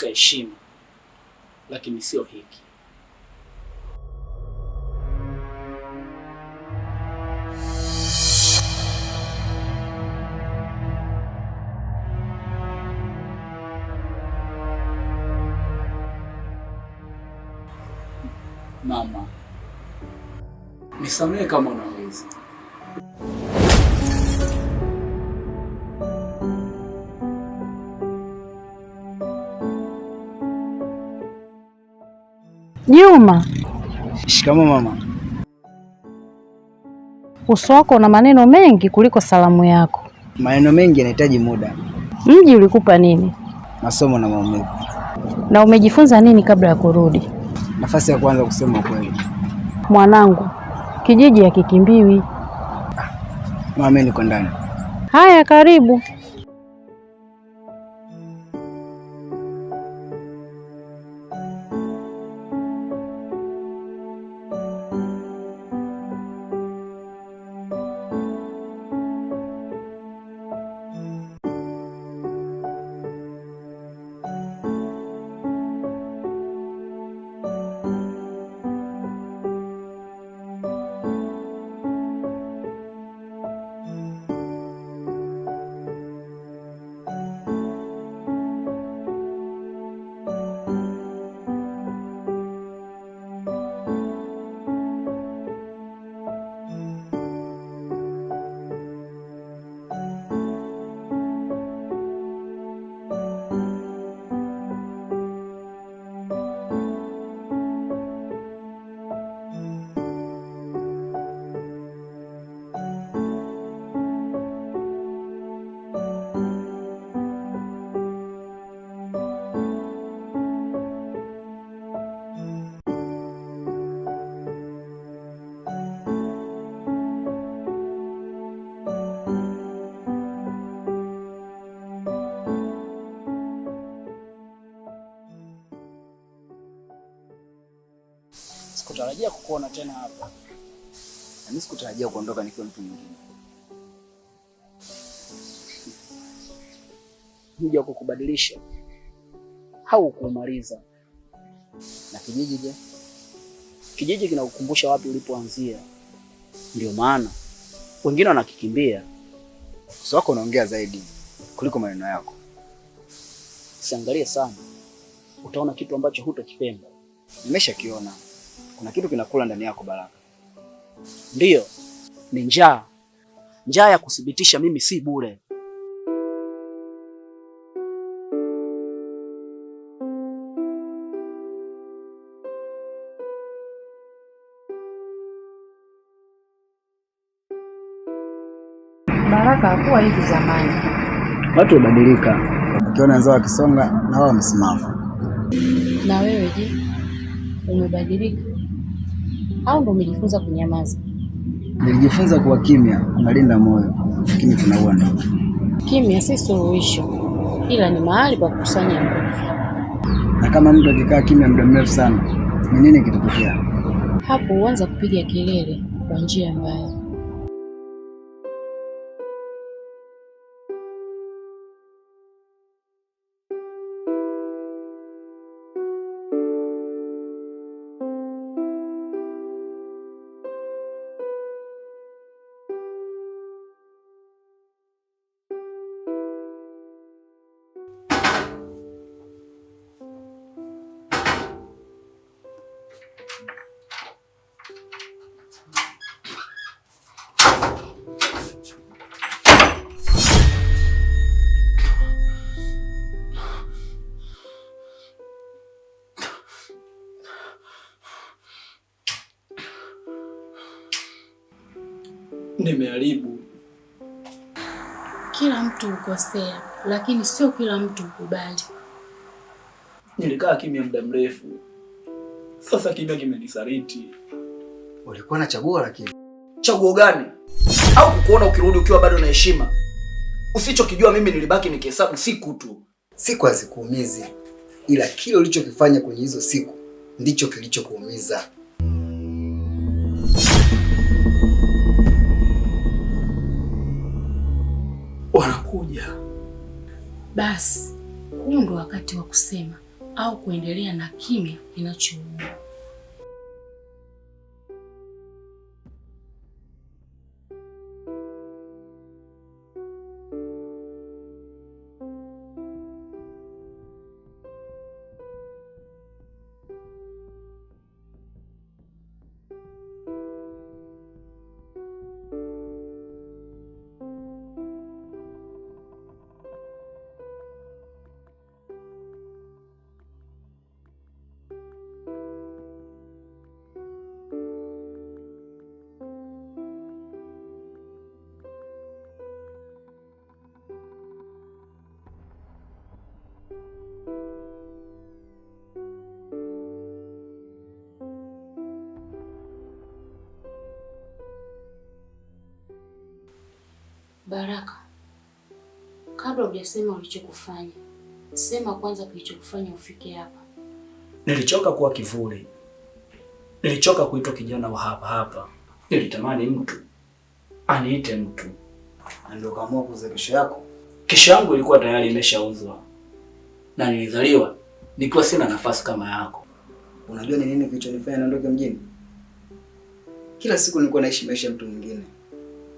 nataka heshima, lakini sio hiki. Mama, nisamehe kama unaweza. Juma. Shikamoo mama. Uso wako una maneno mengi kuliko salamu yako. Maneno mengi yanahitaji muda. Mji ulikupa nini? Masomo na maumivu. Na umejifunza nini kabla ya kurudi? Nafasi ya kwanza kusema kweli. Mwanangu, kijiji hakikimbiwi. Mama, mimi niko ndani. Haya, karibu. Sikutarajia kukuona tena hapa. Na mimi sikutarajia kuondoka nikiwa mtu mwingine. Mji wa kukubadilisha au kukumaliza. Na kijiji je? Kijiji kinakukumbusha wapi ulipoanzia. Ndio maana wengine wanakikimbia. Uso wako unaongea zaidi kuliko maneno yako. Usiangalie sana. Utaona kitu ambacho hutokipenda. Nimeshakiona. Kuna kitu kinakula ndani yako Baraka. Ndiyo, ni njaa. Njaa ya kuthibitisha mimi si bure. Baraka hakuwa hivi zamani. Watu hubadilika. Ukiona wenzao wakisonga na wao wamesimama. Na wewe je? Umebadilika? Au ndo umejifunza kunyamaza? Nilijifunza kuwa kimya, unalinda moyo, lakini tunaua ndoto. Kimya si suluhisho, ila ni mahali pa kukusanya nguvu. Na kama mtu akikaa kimya muda mrefu sana, ni nini kitatokea? Hapo huanza kupiga kelele kwa njia mbaya. Nimeharibu. Kila mtu hukosea, lakini sio kila mtu hukubali. Nilikaa kimya muda mrefu. Sasa kimya kimenisaliti. Ulikuwa na chaguo lakini. Chaguo gani? Au kukuona ukirudi ukiwa bado na heshima? Usichokijua mimi nilibaki nikihesabu siku tu. Siku hazikuumizi, ila kile ulichokifanya kwenye hizo siku ndicho kilichokuumiza. Wanakuja. Basi, huu ndo wakati wa kusema au kuendelea na kimya kinachouma. Baraka, kabla hujasema ulichokufanya, sema kwanza kilichokufanya ufike hapa. Nilichoka kuwa kivuli. Nilichoka kuitwa kijana wa hapa hapa. Nilitamani mtu aniite mtu. Ndio kaamua kuuza kesho yako? Kesho yangu ilikuwa tayari imeshauzwa. Na nilizaliwa nikiwa sina nafasi kama yako. Unajua ni nini kilichonifanya niondoke mjini? Kila siku nilikuwa naishi maisha ya mtu mwingine.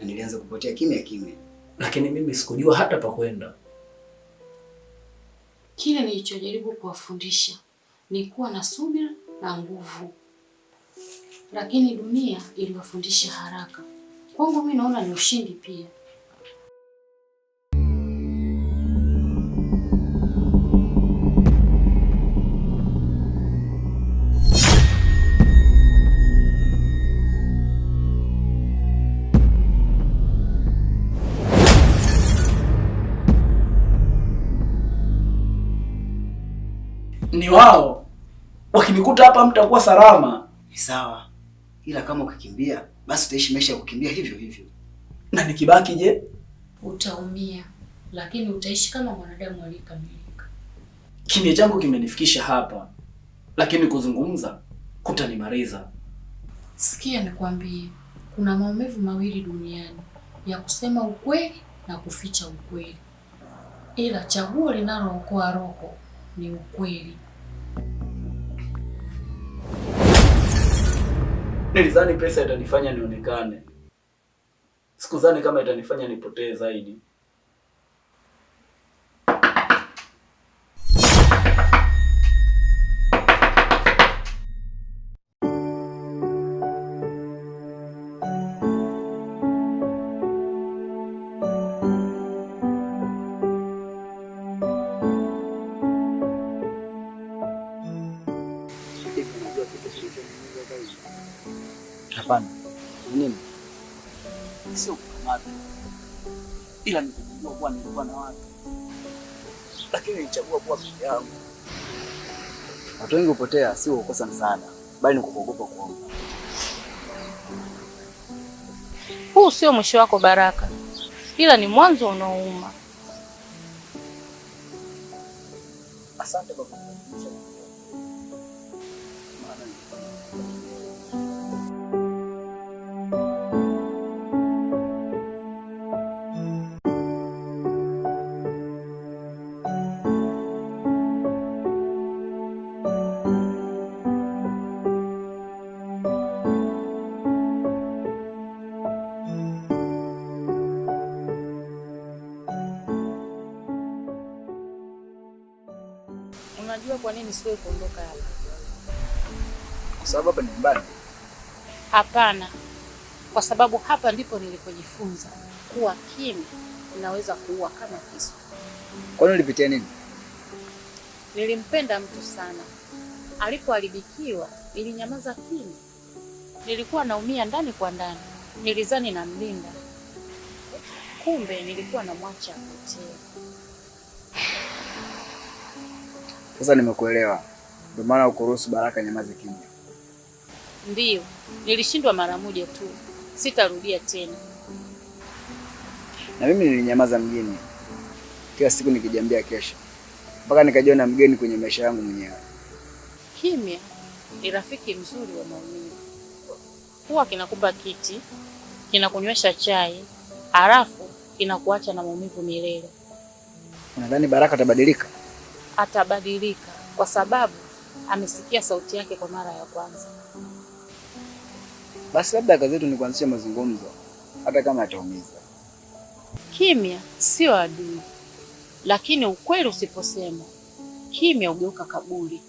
Na nilianza kupotea kimya kimya. Lakini mimi sikujua hata pa kwenda. Kile nilichojaribu kuwafundisha ni kuwa na subira na nguvu. Lakini dunia iliwafundisha haraka. Kwangu mimi naona ni ushindi pia. Ni wao. Wakinikuta hapa mtakuwa salama. Ni sawa. Ila kama ukikimbia, basi utaishi maisha ya kukimbia hivyo hivyo. Na nikibaki je? Utaumia, lakini utaishi kama mwanadamu aliyekamilika. Kimya changu kimenifikisha hapa. Lakini kuzungumza kutanimaliza. Sikia nikwambie, kuna maumivu mawili duniani, ya kusema ukweli na kuficha ukweli. Ila chaguo linalookoa roho ni ukweli. Nilizani pesa itanifanya nionekane. Sikuzani kama itanifanya nipotee zaidi. Hapana. Nini? Sio kukamata. Ila nikujua kuwa nilikuwa na watu. Lakini nilichagua kuwa peke yangu. Watu wengi hupotea sio kukosa msaada, bali ni kuogopa kuomba. Huu sio mwisho wako Baraka, ila ni mwanzo unaouma. Asante baba. Unajua kwa nini siwe kuondoka hapa? Kwa sababu hapa ni nyumbani. Hapana. Kwa sababu hapa ndipo nilipojifunza kuwa kimya inaweza kuua kama kisu. Kwa nini ulipitia nini? Nilimpenda mtu sana. Alipoharibikiwa, nilinyamaza kimya. Nilikuwa naumia ndani kwa ndani. Nilizani namlinda. Kumbe nilikuwa namwacha apotee. Sasa nimekuelewa. Ndio maana ukuruhusu Baraka nyamaze kimya. Ndiyo, nilishindwa mara moja tu. Sitarudia tena. Na mimi nilinyamaza mjini. Kila siku nikijiambia kesho. Mpaka nikajiona mgeni kwenye maisha yangu mwenyewe. Kimya ni rafiki mzuri wa maumivu. Huwa kinakupa kiti, kinakunywesha chai, halafu kinakuacha na maumivu milele. Unadhani Baraka atabadilika? Atabadilika, kwa sababu amesikia sauti yake kwa mara ya kwanza. Basi labda kazi yetu ni kuanzisha mazungumzo, hata kama ataumiza. Kimya sio adui, lakini ukweli usiposema, kimya ugeuka kaburi.